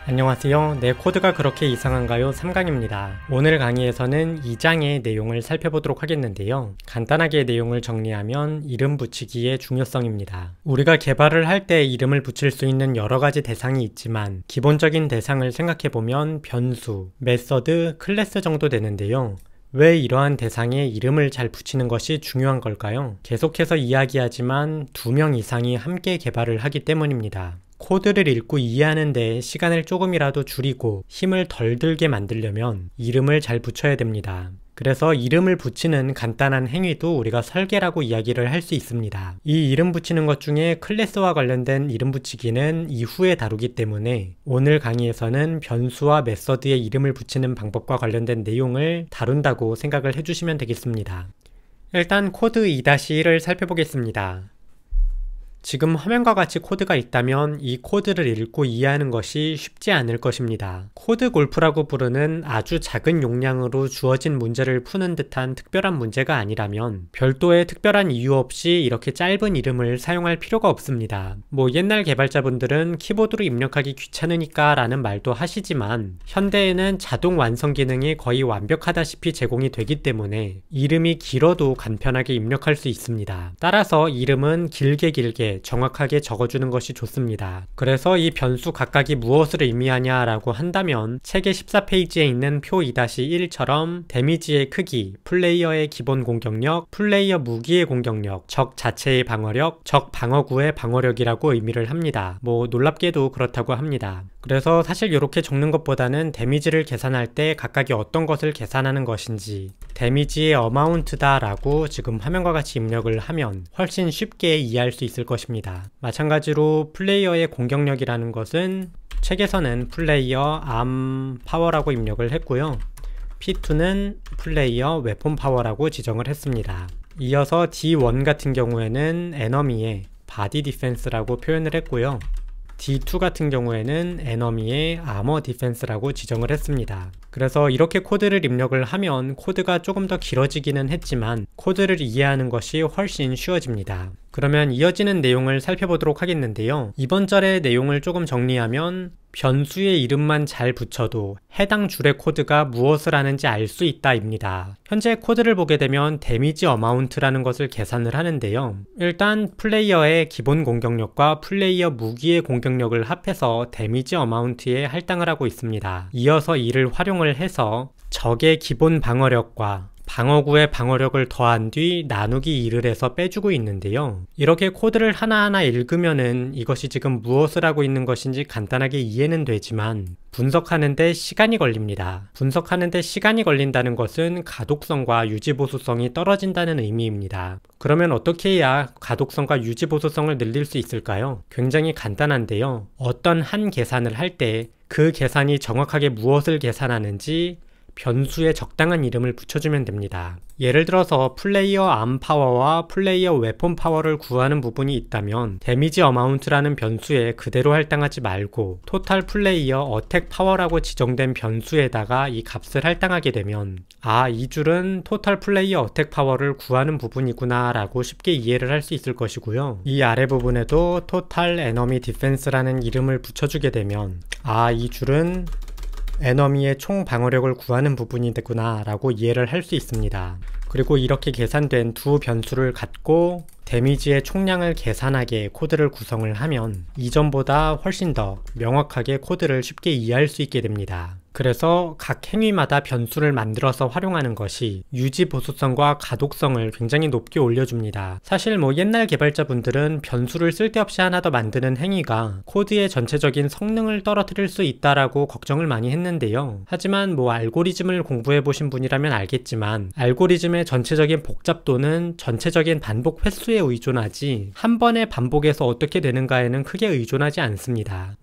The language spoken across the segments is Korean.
안녕하세요. 내 코드가 그렇게 이상한가요? 3강입니다. 오늘 강의에서는 2장의 내용을 살펴보도록 하겠는데요. 간단하게 내용을 정리하면 이름 붙이기의 중요성입니다. 우리가 개발을 할 때 이름을 붙일 수 있는 여러 가지 대상이 있지만 기본적인 대상을 생각해보면 변수, 메서드, 클래스 정도 되는데요. 왜 이러한 대상에 이름을 잘 붙이는 것이 중요한 걸까요? 계속해서 이야기하지만 2명 이상이 함께 개발을 하기 때문입니다. 코드를 읽고 이해하는 데 시간을 조금이라도 줄이고 힘을 덜 들게 만들려면 이름을 잘 붙여야 됩니다. 그래서 이름을 붙이는 간단한 행위도 우리가 설계라고 이야기를 할 수 있습니다. 이 이름 붙이는 것 중에 클래스와 관련된 이름 붙이기는 이후에 다루기 때문에 오늘 강의에서는 변수와 메서드의 이름을 붙이는 방법과 관련된 내용을 다룬다고 생각을 해주시면 되겠습니다. 일단 코드 2-1을 살펴보겠습니다. 지금 화면과 같이 코드가 있다면 이 코드를 읽고 이해하는 것이 쉽지 않을 것입니다. 코드 골프라고 부르는 아주 작은 용량으로 주어진 문제를 푸는 듯한 특별한 문제가 아니라면 별도의 특별한 이유 없이 이렇게 짧은 이름을 사용할 필요가 없습니다. 옛날 개발자분들은 키보드로 입력하기 귀찮으니까 라는 말도 하시지만 현대에는 자동 완성 기능이 거의 완벽하다시피 제공이 되기 때문에 이름이 길어도 간편하게 입력할 수 있습니다. 따라서 이름은 길게 정확하게 적어주는 것이 좋습니다. 그래서 이 변수 각각이 무엇을 의미하냐라고 한다면 책의 14페이지에 있는 표 2-1처럼 데미지의 크기, 플레이어의 기본 공격력, 플레이어 무기의 공격력, 적 자체의 방어력, 적 방어구의 방어력이라고 의미를 합니다. 놀랍게도 그렇다고 합니다. 그래서 사실 이렇게 적는 것보다는 데미지를 계산할 때 각각이 어떤 것을 계산하는 것인지 데미지의 어마운트다 라고 지금 화면과 같이 입력을 하면 훨씬 쉽게 이해할 수 있을 것입니다. 마찬가지로 플레이어의 공격력이라는 것은 책에서는 플레이어 암 파워라고 입력을 했고요. P2는 플레이어 웨폰 파워라고 지정을 했습니다. 이어서 D1 같은 경우에는 에너미의 바디 디펜스라고 표현을 했고요. D2 같은 경우에는 에너미의 아머 디펜스라고 지정을 했습니다. 그래서 이렇게 코드를 입력을 하면 코드가 조금 더 길어지기는 했지만 코드를 이해하는 것이 훨씬 쉬워집니다. 그러면 이어지는 내용을 살펴보도록 하겠는데요. 이번 절의 내용을 조금 정리하면 변수의 이름만 잘 붙여도 해당 줄의 코드가 무엇을 하는지 알 수 있다 입니다. 현재 코드를 보게 되면 데미지 어마운트라는 것을 계산을 하는데요. 일단 플레이어의 기본 공격력과 플레이어 무기의 공격력을 합해서 데미지 어마운트에 할당을 하고 있습니다. 이어서 이를 활용을 해서 적의 기본 방어력과 방어구의 방어력을 더한 뒤 나누기 2를 해서 빼주고 있는데요. 이렇게 코드를 하나하나 읽으면은 이것이 지금 무엇을 하고 있는 것인지 간단하게 이해는 되지만 분석하는데 시간이 걸립니다. 분석하는데 시간이 걸린다는 것은 가독성과 유지보수성이 떨어진다는 의미입니다. 그러면 어떻게 해야 가독성과 유지보수성을 늘릴 수 있을까요? 굉장히 간단한데요. 어떤 한 계산을 할 때 그 계산이 정확하게 무엇을 계산하는지 변수에 적당한 이름을 붙여주면 됩니다. 예를 들어서 플레이어 암 파워와 플레이어 웨폰 파워를 구하는 부분이 있다면 데미지 어마운트라는 변수에 그대로 할당하지 말고 토탈 플레이어 어택 파워라고 지정된 변수에다가 이 값을 할당하게 되면 이 줄은 토탈 플레이어 어택 파워를 구하는 부분이구나 라고 쉽게 이해를 할 수 있을 것이고요. 이 아래 부분에도 토탈 에너미 디펜스라는 이름을 붙여주게 되면 이 줄은 에너미의 총 방어력을 구하는 부분이 되구나 라고 이해를 할 수 있습니다. 그리고 이렇게 계산된 두 변수를 갖고 데미지의 총량을 계산하게 코드를 구성을 하면 이전보다 훨씬 더 명확하게 코드를 쉽게 이해할 수 있게 됩니다. 그래서 각 행위마다 변수를 만들어서 활용하는 것이 유지 보수성과 가독성을 굉장히 높게 올려줍니다. 사실 옛날 개발자분들은 변수를 쓸데없이 하나 더 만드는 행위가 코드의 전체적인 성능을 떨어뜨릴 수 있다라고 걱정을 많이 했는데요. 하지만 알고리즘을 공부해 보신 분이라면 알겠지만 알고리즘의 전체적인 복잡도는 전체적인 반복 횟수에 의존하지 한 번의 반복에서 어떻게 되는가에는 크게 의존하지 않습니다.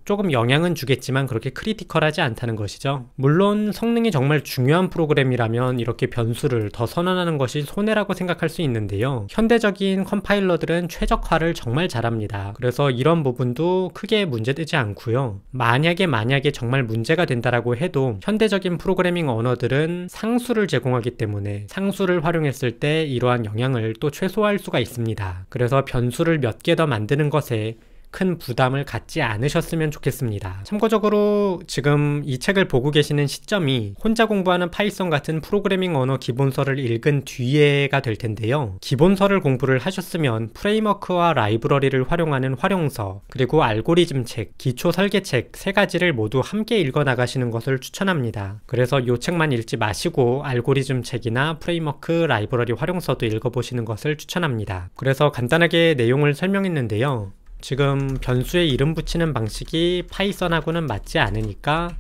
조금 영향은 주겠지만 그렇게 크리티컬하지 않다는 것이죠. 물론 성능이 정말 중요한 프로그램이라면 이렇게 변수를 더 선언하는 것이 손해라고 생각할 수 있는데요. 현대적인 컴파일러들은 최적화를 정말 잘합니다. 그래서 이런 부분도 크게 문제되지 않고요. 만약에 정말 문제가 된다라고 해도 현대적인 프로그래밍 언어들은 상수를 제공하기 때문에 상수를 활용했을 때 이러한 영향을 또 최소화할 수가 있습니다. 그래서 변수를 몇 개 더 만드는 것에 큰 부담을 갖지 않으셨으면 좋겠습니다. 참고적으로 지금 이 책을 보고 계시는 시점이 혼자 공부하는 파이썬 같은 프로그래밍 언어 기본서를 읽은 뒤에가 될 텐데요. 기본서를 공부를 하셨으면 프레임워크와 라이브러리를 활용하는 활용서, 그리고 알고리즘 책, 기초 설계책 세 가지를 모두 함께 읽어 나가시는 것을 추천합니다. 그래서 이 책만 읽지 마시고 알고리즘 책이나 프레임워크, 라이브러리 활용서도 읽어보시는 것을 추천합니다. 그래서 간단하게 내용을 설명했는데요. 지금 변수에 이름 붙이는 방식이 파이썬하고는 맞지 않으니까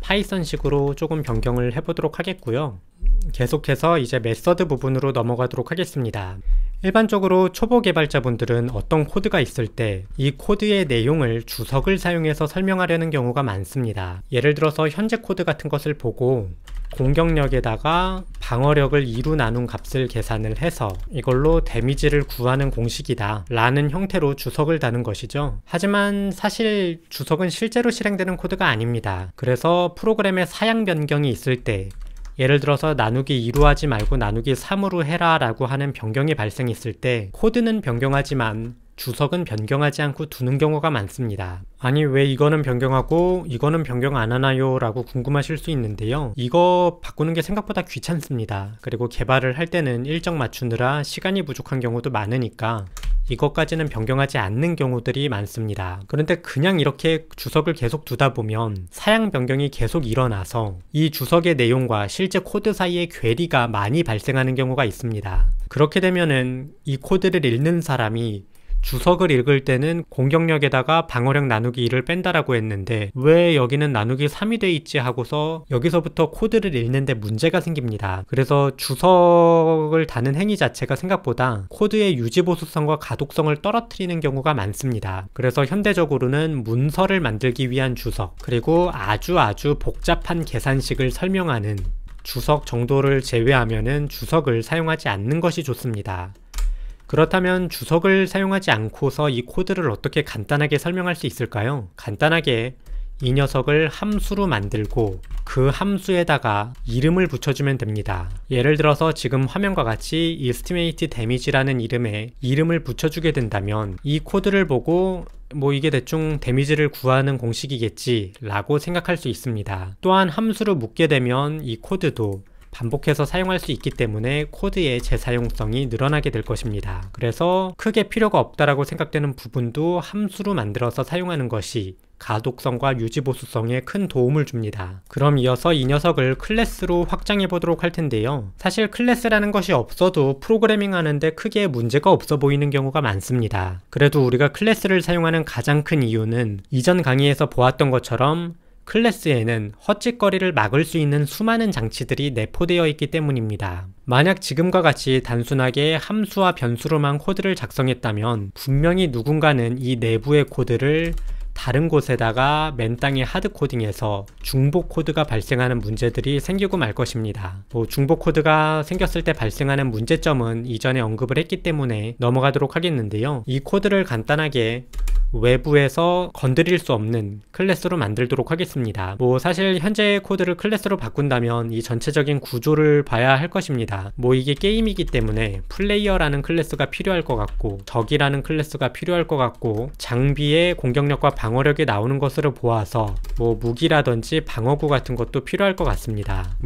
파이썬식으로 조금 변경을 해보도록 하겠고요. 계속해서 이제 메서드 부분으로 넘어가도록 하겠습니다. 일반적으로 초보 개발자분들은 어떤 코드가 있을 때 이 코드의 내용을 주석을 사용해서 설명하려는 경우가 많습니다. 예를 들어서 현재 코드 같은 것을 보고 공격력에다가 방어력을 2로 나눈 값을 계산을 해서 이걸로 데미지를 구하는 공식이다 라는 형태로 주석을 다는 것이죠. 하지만 사실 주석은 실제로 실행되는 코드가 아닙니다. 그래서 프로그램의 사양 변경이 있을 때 예를 들어서 나누기 2로 하지 말고 나누기 3으로 해라 라고 하는 변경이 발생했을 때 코드는 변경하지만 주석은 변경하지 않고 두는 경우가 많습니다. 아니 왜 이거는 변경하고 이거는 변경 안 하나요? 라고 궁금하실 수 있는데요. 이거 바꾸는 게 생각보다 귀찮습니다. 그리고 개발을 할 때는 일정 맞추느라 시간이 부족한 경우도 많으니까 이것까지는 변경하지 않는 경우들이 많습니다. 그런데 그냥 이렇게 주석을 계속 두다 보면 사양 변경이 계속 일어나서 이 주석의 내용과 실제 코드 사이에 괴리가 많이 발생하는 경우가 있습니다. 그렇게 되면은 이 코드를 읽는 사람이 주석을 읽을 때는 공격력에다가 방어력 나누기 2를 뺀다라고 했는데 왜 여기는 나누기 3이 돼 있지 하고서 여기서부터 코드를 읽는데 문제가 생깁니다. 그래서 주석을 다는 행위 자체가 생각보다 코드의 유지보수성과 가독성을 떨어뜨리는 경우가 많습니다. 그래서 현대적으로는 문서를 만들기 위한 주석, 그리고 아주 복잡한 계산식을 설명하는 주석 정도를 제외하면은 주석을 사용하지 않는 것이 좋습니다. 그렇다면 주석을 사용하지 않고서 이 코드를 어떻게 간단하게 설명할 수 있을까요? 간단하게 이 녀석을 함수로 만들고 그 함수에다가 이름을 붙여주면 됩니다. 예를 들어서 지금 화면과 같이 estimate damage라는 이름에 이름을 붙여주게 된다면 이 코드를 보고 뭐 이게 대충 데미지를 구하는 공식이겠지 라고 생각할 수 있습니다. 또한 함수로 묶게 되면 이 코드도 반복해서 사용할 수 있기 때문에 코드의 재사용성이 늘어나게 될 것입니다. 그래서 크게 필요가 없다라고 생각되는 부분도 함수로 만들어서 사용하는 것이 가독성과 유지보수성에 큰 도움을 줍니다. 그럼 이어서 이 녀석을 클래스로 확장해 보도록 할 텐데요. 사실 클래스라는 것이 없어도 프로그래밍 하는데 크게 문제가 없어 보이는 경우가 많습니다. 그래도 우리가 클래스를 사용하는 가장 큰 이유는 이전 강의에서 보았던 것처럼 클래스에는 헛짓거리를 막을 수 있는 수많은 장치들이 내포되어 있기 때문입니다. 만약 지금과 같이 단순하게 함수와 변수로만 코드를 작성했다면 분명히 누군가는 이 내부의 코드를 다른 곳에다가 맨땅에 하드코딩해서 중복 코드가 발생하는 문제들이 생기고 말 것입니다. 중복 코드가 생겼을 때 발생하는 문제점은 이전에 언급을 했기 때문에 넘어가도록 하겠는데요. 이 코드를 간단하게 외부에서 건드릴 수 없는 클래스로 만들도록 하겠습니다. 사실 현재 코드를 클래스로 바꾼다면 이 전체적인 구조를 봐야 할 것입니다. 이게 게임이기 때문에 플레이어라는 클래스가 필요할 것 같고 적이라는 클래스가 필요할 것 같고 장비의 공격력과 방어력이 나오는 것으로 보아서 무기라든지 방어구 같은 것도 필요할 것 같습니다.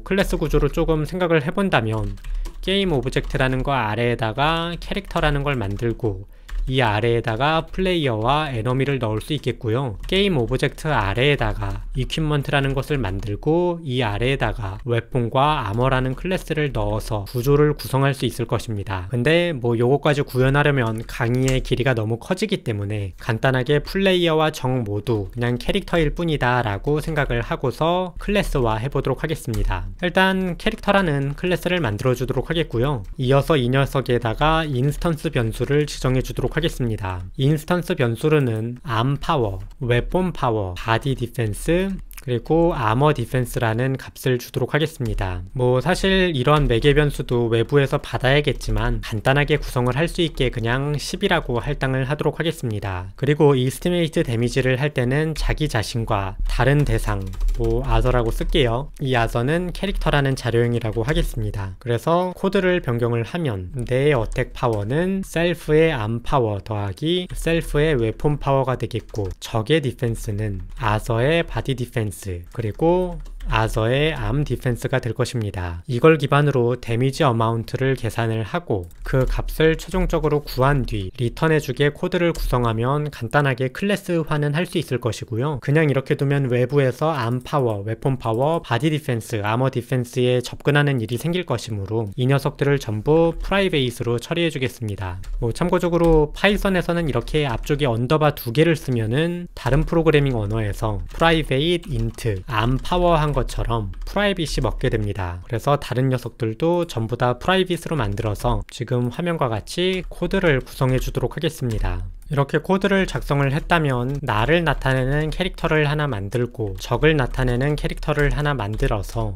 클래스 구조를 조금 생각을 해본다면 게임 오브젝트라는 거 아래에다가 캐릭터라는 걸 만들고 이 아래에다가 플레이어와 에너미를 넣을 수 있겠고요. 게임 오브젝트 아래에다가 이퀴먼트라는 것을 만들고 이 아래에다가 웨폰과 아머라는 클래스를 넣어서 구조를 구성할 수 있을 것입니다. 근데 요거까지 구현하려면 강의의 길이가 너무 커지기 때문에 간단하게 플레이어와 적 모두 그냥 캐릭터일 뿐이다 라고 생각을 하고서 클래스화 해보도록 하겠습니다. 일단 캐릭터라는 클래스를 만들어 주도록 하겠고요. 이어서 이 녀석에다가 인스턴스 변수를 지정해 주도록 하겠습니다. 인스턴스 변수로는 암 파워, 웨폰 파워, 바디 디펜스, 그리고 아머 디펜스라는 값을 주도록 하겠습니다. 뭐 사실 이런 매개 변수도 외부에서 받아야겠지만 간단하게 구성을 할 수 있게 그냥 10이라고 할당을 하도록 하겠습니다. 그리고 이스티메이트 데미지를 할 때는 자기 자신과 다른 대상, 뭐 아서라고 쓸게요. 이 아서는 캐릭터라는 자료형이라고 하겠습니다. 그래서 코드를 변경을 하면 내 어택 파워는 셀프의 암 파워 더하기 셀프의 웨폰 파워가 되겠고, 적의 디펜스는 아서의 바디 디펜스 그리고 아서의 암 디펜스가 될 것입니다. 이걸 기반으로 데미지 어마운트를 계산을 하고 그 값을 최종적으로 구한 뒤 리턴해주게 코드를 구성하면 간단하게 클래스화는 할 수 있을 것이고요. 그냥 이렇게 두면 외부에서 암 파워, 웨폰 파워, 바디 디펜스, 아머 디펜스에 접근하는 일이 생길 것이므로 이 녀석들을 전부 프라이베이스로 처리해 주겠습니다. 뭐 참고적으로 파이썬에서는 이렇게 앞쪽에 언더바 2개를 쓰면은 다른 프로그래밍 언어에서 프라이베이트 인트 암 파워 한 것처럼 프라이빗이 먹게 됩니다. 그래서 다른 녀석들도 전부 다 프라이빗으로 만들어서 지금 화면과 같이 코드를 구성해 주도록 하겠습니다. 이렇게 코드를 작성을 했다면 나를 나타내는 캐릭터를 하나 만들고 적을 나타내는 캐릭터를 하나 만들어서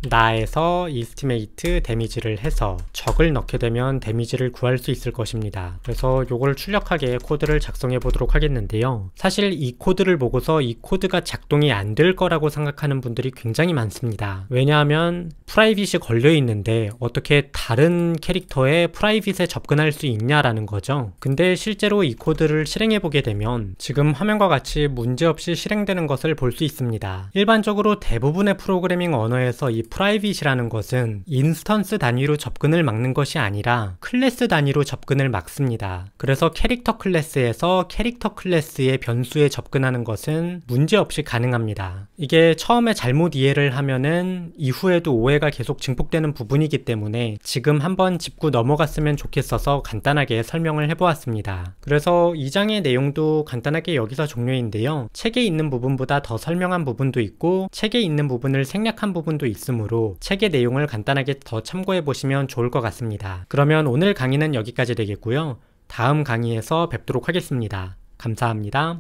나에서 이스티메이트 데미지를 해서 적을 넣게 되면 데미지를 구할 수 있을 것입니다. 그래서 요걸 출력하게 코드를 작성해 보도록 하겠는데요. 사실 이 코드를 보고서 이 코드가 작동이 안 될 거라고 생각하는 분들이 굉장히 많습니다. 왜냐하면 프라이빗이 걸려 있는데 어떻게 다른 캐릭터의 프라이빗에 접근할 수 있냐라는 거죠. 근데 실제로 이 코드를 실행해 보게 되면 지금 화면과 같이 문제없이 실행되는 것을 볼 수 있습니다. 일반적으로 대부분의 프로그래밍 언어에서 이 프라이빗이라는 것은 인스턴스 단위로 접근을 막는 것이 아니라 클래스 단위로 접근을 막습니다. 그래서 캐릭터 클래스에서 캐릭터 클래스의 변수에 접근하는 것은 문제없이 가능합니다. 이게 처음에 잘못 이해를 하면은 이후에도 오해가 계속 증폭되는 부분이기 때문에 지금 한번 짚고 넘어갔으면 좋겠어서 간단하게 설명을 해보았습니다. 그래서 이 장의 내용도 간단하게 여기서 종료인데요. 책에 있는 부분보다 더 설명한 부분도 있고 책에 있는 부분을 생략한 부분도 있으므로 책의 내용을 간단하게 더 참고해 보시면 좋을 것 같습니다. 그러면 오늘 강의는 여기까지 되겠고요. 다음 강의에서 뵙도록 하겠습니다. 감사합니다.